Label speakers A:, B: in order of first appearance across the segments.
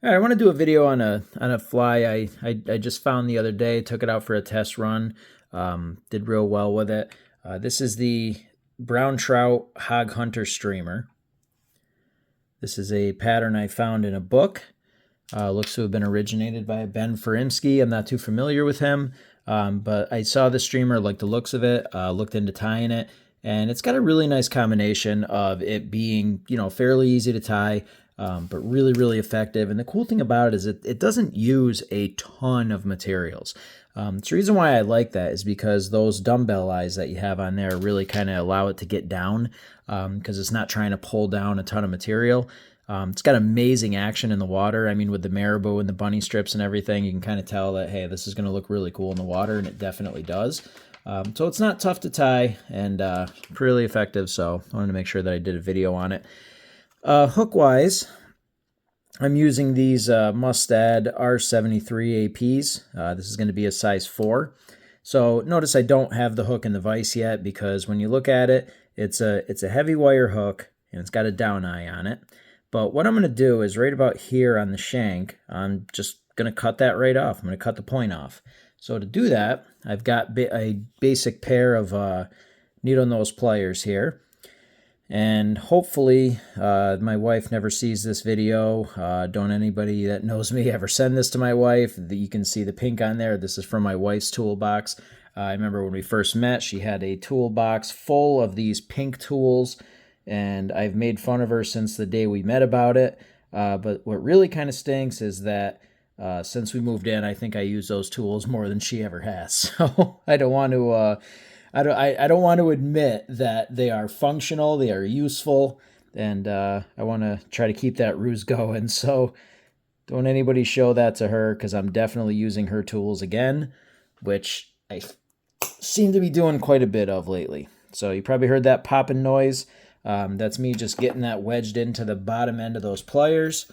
A: All right, I want to do a video on a fly I just found the other day. Took it out for a test run. Did real well with it. This is the brown trout hog hunter streamer. This is a pattern I found in a book. Looks to have been originated by Ben Ferimsky. I'm not too familiar with him, but I saw the streamer, liked the looks of it, looked into tying it, and it's got a really nice combination of it being, fairly easy to tie, but really, really effective. And the cool thing about it is it doesn't use a ton of materials. The reason why I like that is because those dumbbell eyes that you have on there really kind of allow it to get down, because it's not trying to pull down a ton of material. It's got amazing action in the water. I mean, with the marabou and the bunny strips and everything, you can kind of tell that, hey, this is going to look really cool in the water, and it definitely does. So it's not tough to tie and really effective, so I wanted to make sure that I did a video on it. Hook-wise, I'm using these Mustad R73 APs. This is going to be a size 4. So notice I don't have the hook in the vise yet, because when you look at it, it's a heavy wire hook, and it's got a down eye on it. But what I'm going to do is right about here on the shank, I'm just going to cut that right off. I'm going to cut the point off. So to do that, I've got a basic pair of needle nose pliers here. And hopefully my wife never sees this video. Don't anybody that knows me ever send this to my wife. You can see the pink on there. This is from my wife's toolbox. I remember when we first met, she had a toolbox full of these pink tools, and I've made fun of her since the day we met about it. But what really kind of stinks is that since we moved in, I think I use those tools more than she ever has. So I don't want to I don't want to admit that they are functional, they are useful, and I want to try to keep that ruse going. So don't anybody show that to her, because I'm definitely using her tools again, which I seem to be doing quite a bit of lately. So you probably heard that popping noise. That's me just getting that wedged into the bottom end of those pliers.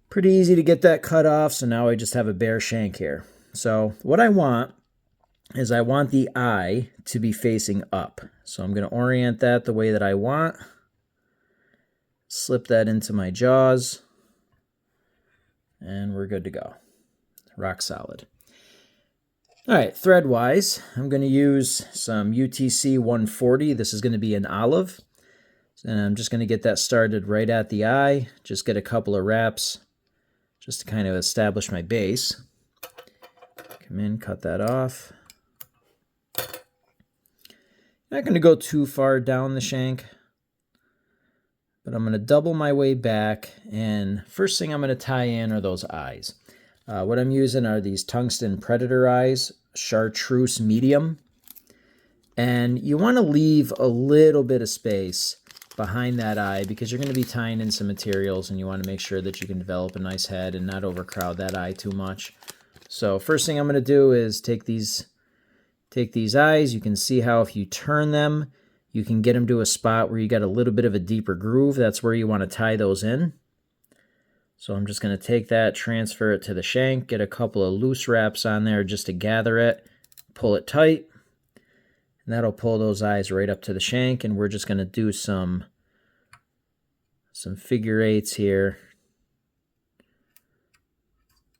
A: Pretty easy to get that cut off, so now I just have a bare shank here. So what I want is I want the eye to be facing up. So I'm going to orient that the way that I want. Slip that into my jaws, and we're good to go. Rock solid. All right, thread-wise, I'm going to use some UTC 140. This is going to be an olive. And I'm just going to get that started right at the eye. Just get a couple of wraps just to kind of establish my base. Come in, cut that off. Not going to go too far down the shank, but I'm going to double my way back, and first thing I'm going to tie in are those eyes. What I'm using are these tungsten predator eyes, chartreuse medium, and you want to leave a little bit of space behind that eye, because you're going to be tying in some materials, and you want to make sure that you can develop a nice head and not overcrowd that eye too much. So first thing I'm going to do is take these eyes. You can see how if you turn them, you can get them to a spot where you got a little bit of a deeper groove. That's where you want to tie those in. So I'm just going to take that, transfer it to the shank, get a couple of loose wraps on there just to gather it, pull it tight, and that'll pull those eyes right up to the shank. And we're just going to do some figure eights here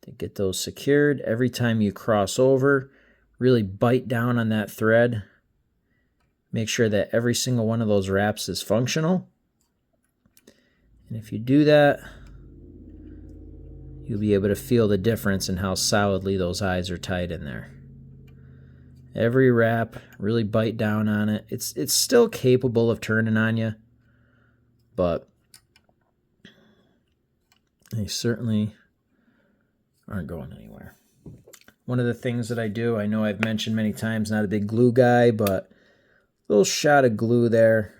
A: to get those secured. Every time you cross over, really bite down on that thread. Make sure that every single one of those wraps is functional. And if you do that, you'll be able to feel the difference in how solidly those eyes are tied in there. Every wrap, really bite down on it. It's still capable of turning on you, but they certainly aren't going anywhere. One of the things that I do, I know I've mentioned many times, not a big glue guy, but a little shot of glue there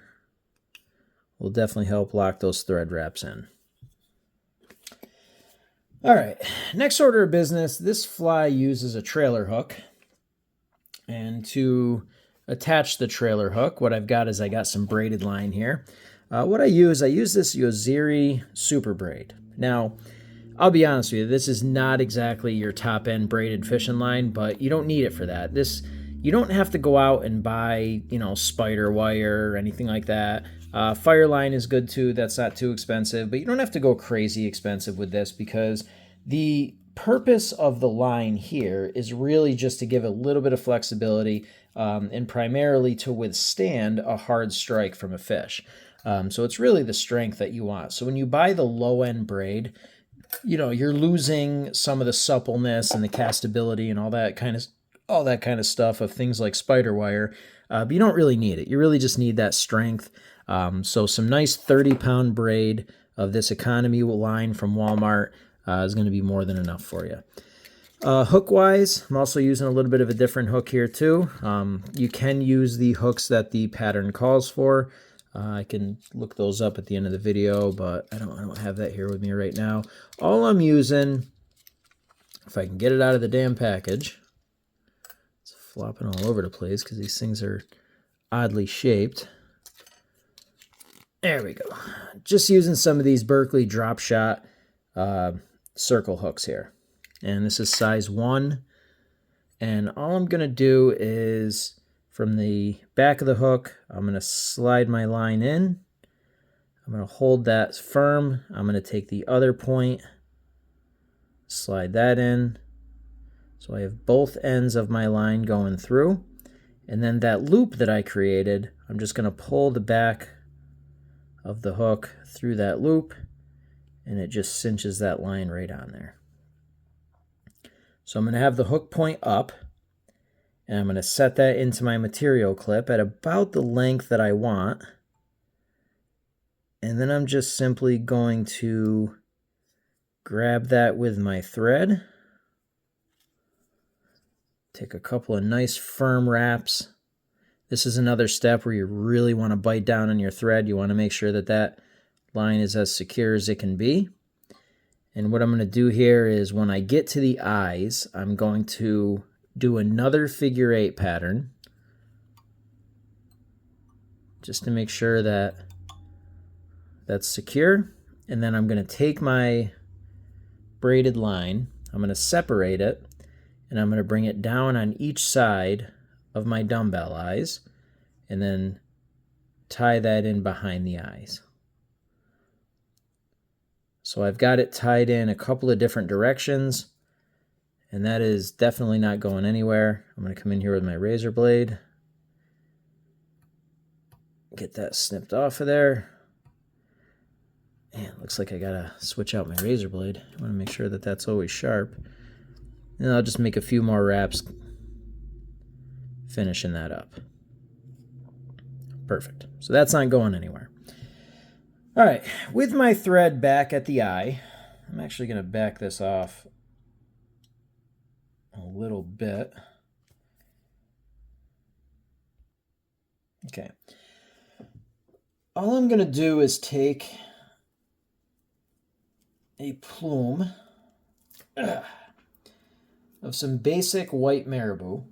A: will definitely help lock those thread wraps in. All right, next order of business, this fly uses a trailer hook. And to attach the trailer hook, what I've got is I got some braided line here. What I use this Yoziri Super Braid. Now, I'll be honest with you, this is not exactly your top-end braided fishing line, but you don't need it for that. You don't have to go out and buy, spider wire or anything like that. Fire line is good too. That's not too expensive, but you don't have to go crazy expensive with this because the purpose of the line here is really just to give a little bit of flexibility and primarily to withstand a hard strike from a fish. So it's really the strength that you want. So when you buy the low end braid, you know, you're losing some of the suppleness and the castability and all that kind of stuff of things like spider wire, but you don't really need it. You really just need that strength. So some nice 30-pound braid of this economy line from Walmart is going to be more than enough for you. Hook-wise, I'm also using a little bit of a different hook here too. You can use the hooks that the pattern calls for. I can look those up at the end of the video, but I don't have that here with me right now. All I'm using, if I can get it out of the damn package, it's flopping all over the place because these things are oddly shaped. There we go. Just using some of these Berkley drop shot circle hooks here. And this is size 1. And all I'm going to do is, from the back of the hook, I'm going to slide my line in. I'm going to hold that firm. I'm going to take the other point, slide that in. So I have both ends of my line going through. And then that loop that I created, I'm just going to pull the back of the hook through that loop, and it just cinches that line right on there. So I'm going to have the hook point up, and I'm going to set that into my material clip at about the length that I want. And then I'm just simply going to grab that with my thread, take a couple of nice firm wraps. This is another step where you really want to bite down on your thread. You want to make sure that that line is as secure as it can be. And what I'm going to do here is when I get to the eyes, I'm going to do another figure 8 pattern just to make sure that that's secure. And then I'm going to take my braided line, I'm going to separate it, and I'm going to bring it down on each side of my dumbbell eyes, and then tie that in behind the eyes. So I've got it tied in a couple of different directions, and that is definitely not going anywhere. I'm going to come in here with my razor blade, get that snipped off of there. Man, looks like I gotta switch out my razor blade. I want to make sure that that's always sharp. And I'll just make a few more wraps, finishing that up. Perfect. So that's not going anywhere. All right, with my thread back at the eye, I'm actually going to back this off a little bit. Okay. All I'm going to do is take a plume of some basic white marabou.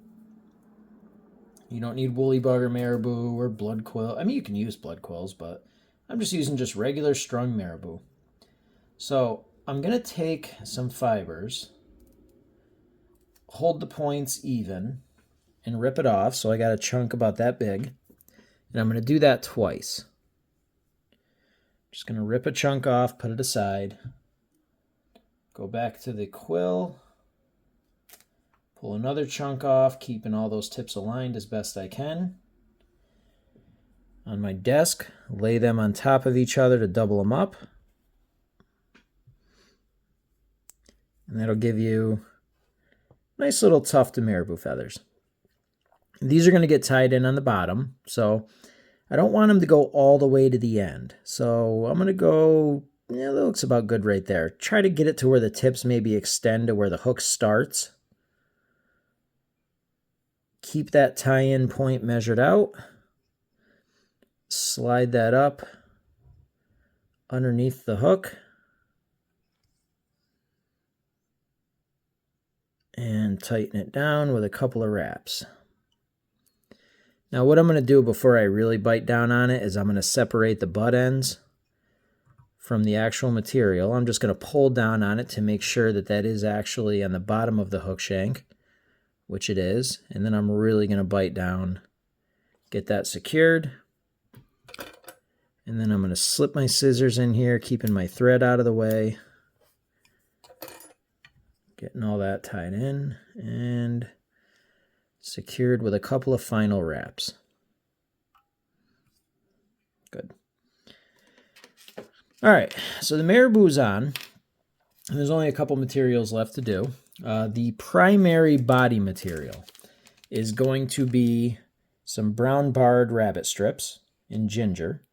A: You don't need woolly bugger marabou or blood quill. I mean, you can use blood quills, but I'm just using just regular strung marabou. So I'm going to take some fibers, hold the points even, and rip it off. So I got a chunk about that big. And I'm going to do that twice. Just going to rip a chunk off, put it aside, go back to the quill, pull another chunk off, keeping all those tips aligned as best I can. On my desk, lay them on top of each other to double them up. And that'll give you a nice little tuft of marabou feathers. These are going to get tied in on the bottom, so I don't want them to go all the way to the end. So I'm going to go, yeah, that looks about good right there. Try to get it to where the tips maybe extend to where the hook starts. Keep that tie-in point measured out. Slide that up underneath the hook. And tighten it down with a couple of wraps. Now what I'm going to do before I really bite down on it is I'm going to separate the butt ends from the actual material. I'm just going to pull down on it to make sure that that is actually on the bottom of the hook shank, which it is. And then I'm really going to bite down, get that secured. And then I'm going to slip my scissors in here, keeping my thread out of the way. Getting all that tied in and secured with a couple of final wraps. Good. All right, so the marabou's on. And there's only a couple materials left to do. The primary body material is going to be some brown barred rabbit strips in ginger.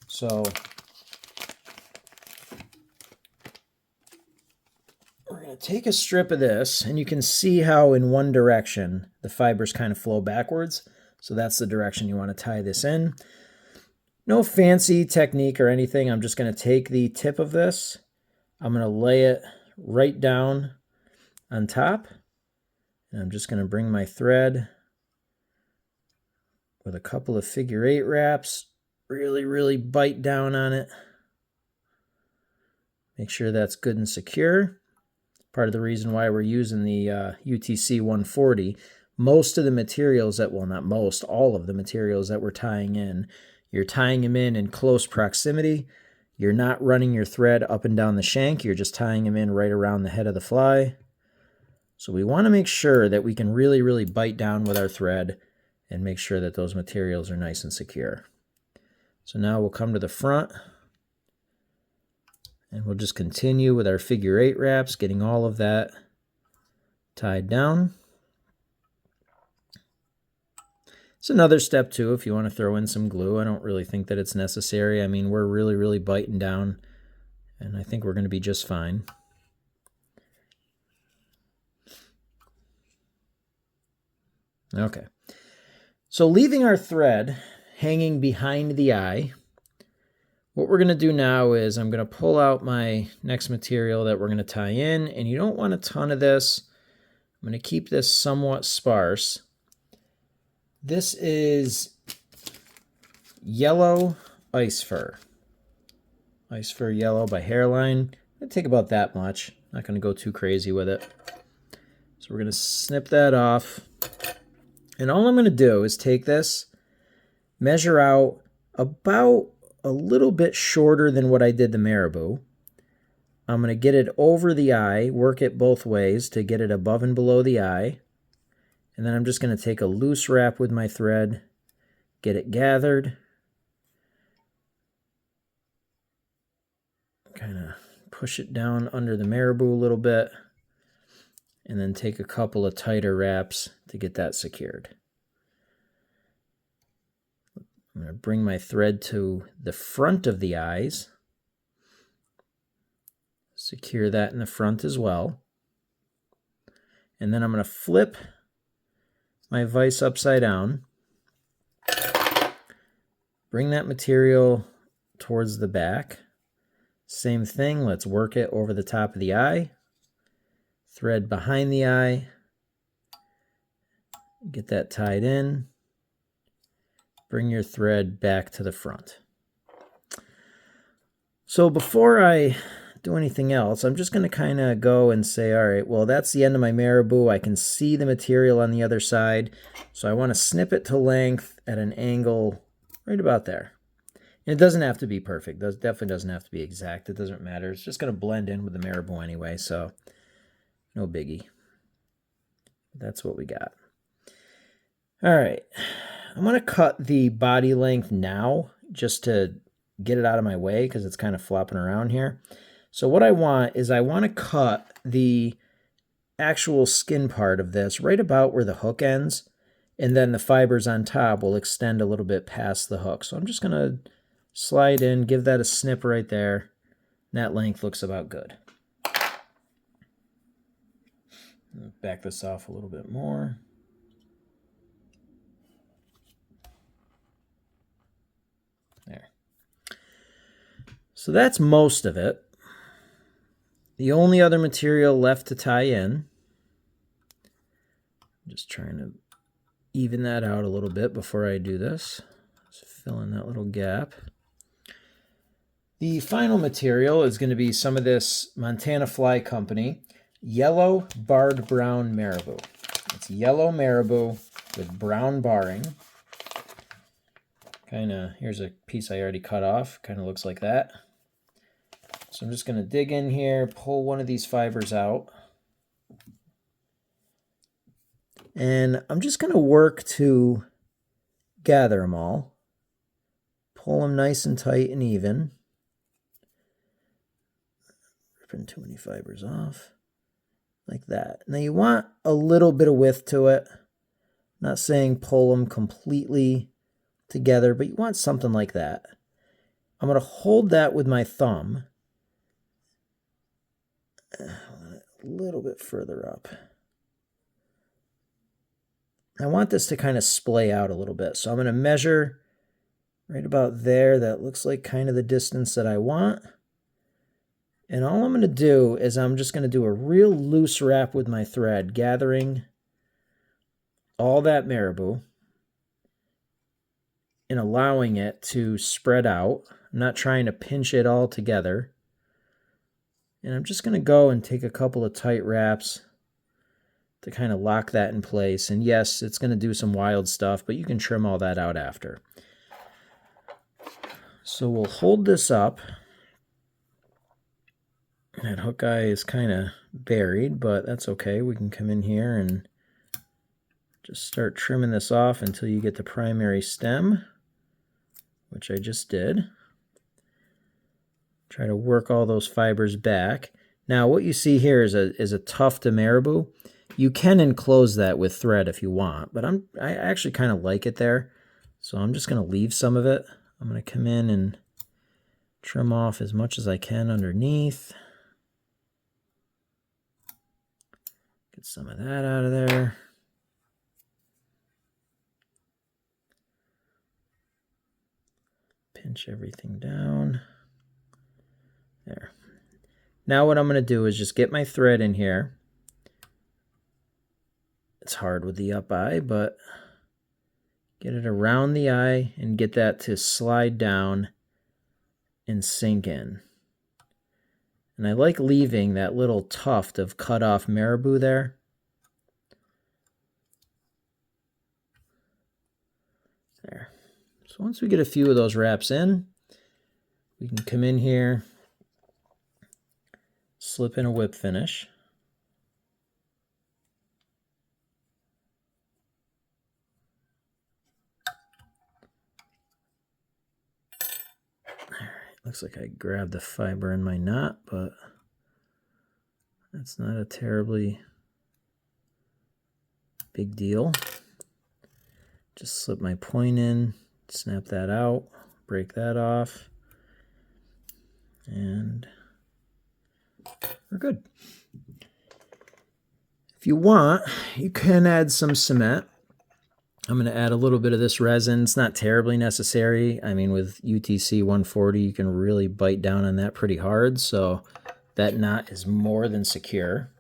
A: So we're going to take a strip of this, and you can see how in one direction the fibers kind of flow backwards. So that's the direction you want to tie this in. No fancy technique or anything. I'm just going to take the tip of this. I'm going to lay it right down on top. And I'm just going to bring my thread with a couple of figure 8 wraps. Really bite down on it. Make sure that's good and secure. Part of the reason why we're using the UTC 140. Most of the materials that, well, not most, all of the materials that we're tying in, you're tying them in close proximity. You're not running your thread up and down the shank. You're just tying them in right around the head of the fly. So we want to make sure that we can really bite down with our thread and make sure that those materials are nice and secure. So now we'll come to the front and we'll just continue with our figure 8 wraps, getting all of that tied down. It's another step too if you want to throw in some glue. I don't really think that it's necessary. I mean, we're really biting down, and I think we're going to be just fine. Okay. So leaving our thread hanging behind the eye, what we're going to do now is I'm going to pull out my next material that we're going to tie in, and you don't want a ton of this. I'm going to keep this somewhat sparse. This is yellow ice fur. Ice fur yellow by Hairline. It'll take about that much. Not going to go too crazy with it. So we're going to snip that off. And all I'm going to do is take this, measure out about a little bit shorter than what I did the marabou. I'm going to get it over the eye, work it both ways to get it above and below the eye. And then I'm just going to take a loose wrap with my thread, get it gathered, kind of push it down under the marabou a little bit, and then take a couple of tighter wraps to get that secured. I'm going to bring my thread to the front of the eyes, secure that in the front as well, and then I'm going to flip my vise upside down, bring that material towards the back. Same thing, let's work it over the top of the eye, thread behind the eye, get that tied in, bring your thread back to the front. So before I do anything else, I'm just going to kind of go and say, all right, well, that's the end of my marabou. I can see the material on the other side. So I want to snip it to length at an angle right about there. And it doesn't have to be perfect. It definitely doesn't have to be exact. It doesn't matter. It's just going to blend in with the marabou anyway, so no biggie. That's what we got. All right. I'm going to cut the body length now just to get it out of my way because it's kind of flopping around here. So what I want is I want to cut the actual skin part of this right about where the hook ends, and then the fibers on top will extend a little bit past the hook. So I'm just going to slide in, give that a snip right there, and that length looks about good. Back this off a little bit more. There. So that's most of it. The only other material left to tie in, I'm just trying to even that out a little bit before I do this. Just fill in that little gap. The final material is going to be some of this Montana Fly Company yellow barred brown marabou. It's yellow marabou with brown barring. here's a piece I already cut off, kind of looks like that. So I'm just going to dig in here, pull one of these fibers out. And I'm just going to work to gather them all. Pull them nice and tight and even. Ripping too many fibers off. Like that. Now you want a little bit of width to it. I'm not saying pull them completely together, but you want something like that. I'm going to hold that with my thumb. A little bit further up. I want this to kind of splay out a little bit. So I'm going to measure right about there. That looks like kind of the distance that I want. And all I'm going to do is I'm just going to do a real loose wrap with my thread, gathering all that marabou and allowing it to spread out. I'm not trying to pinch it all together. And I'm just going to go and take a couple of tight wraps to kind of lock that in place. And yes, it's going to do some wild stuff, but you can trim all that out after. So we'll hold this up. That hook eye is kind of buried, but that's okay. We can come in here and just start trimming this off until you get the primary stem, which I just did. Try to work all those fibers back. Now what you see here is a tuft of marabou. You can enclose that with thread if you want, but I actually kind of like it there. So I'm just going to leave some of it. I'm going to come in and trim off as much as I can underneath. Get some of that out of there. Pinch everything down. There. Now what I'm going to do is just get my thread in here. It's hard with the up eye, but get it around the eye and get that to slide down and sink in. And I like leaving that little tuft of cut off marabou there. There. So once we get a few of those wraps in, we can come in here, slip in a whip finish. All right, looks like I grabbed the fiber in my knot, but that's not a terribly big deal. Just slip my point in, snap that out, break that off, and we're good. If you want, you can add some cement. I'm going to add a little bit of this resin. It's not terribly necessary. I mean, with UTC 140, you can really bite down on that pretty hard, so that knot is more than secure.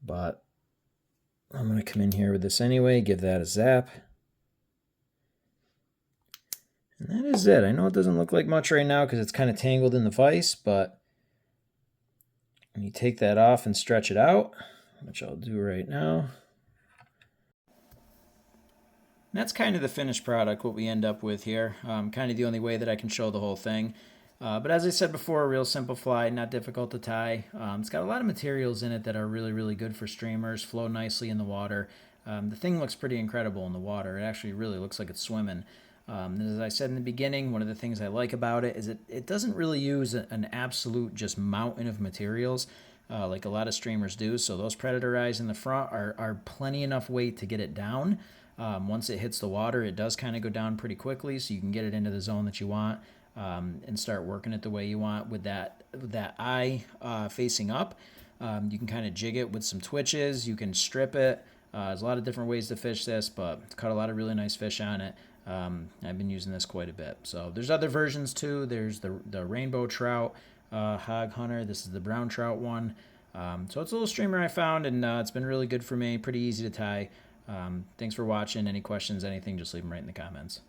A: But I'm going to come in here with this anyway, give that a zap. And that is it. I know it doesn't look like much right now because it's kind of tangled in the vise, but when you take that off and stretch it out, which I'll do right now. And that's kind of the finished product, what we end up with here. Kind of the only way that I can show the whole thing. But as I said before, a real simple fly, not difficult to tie. It's got a lot of materials in it that are really, really good for streamers, flow nicely in the water. The thing looks pretty incredible in the water. It actually really looks like it's swimming. As I said in the beginning, one of the things I like about it is it doesn't really use an absolute just mountain of materials like a lot of streamers do. So those predator eyes in the front are plenty enough weight to get it down. Once it hits the water, it does kind of go down pretty quickly, so you can get it into the zone that you want and start working it the way you want with that eye facing up. You can kind of jig it with some twitches. You can strip it. There's a lot of different ways to fish this, but it's caught a lot of really nice fish on it. I've been using this quite a bit. So there's other versions too. There's the rainbow trout hog hunter. This is the brown trout one. So it's a little streamer I found, and it's been really good for me. Pretty easy to tie. Thanks for watching. Any questions, anything, just leave them right in the comments.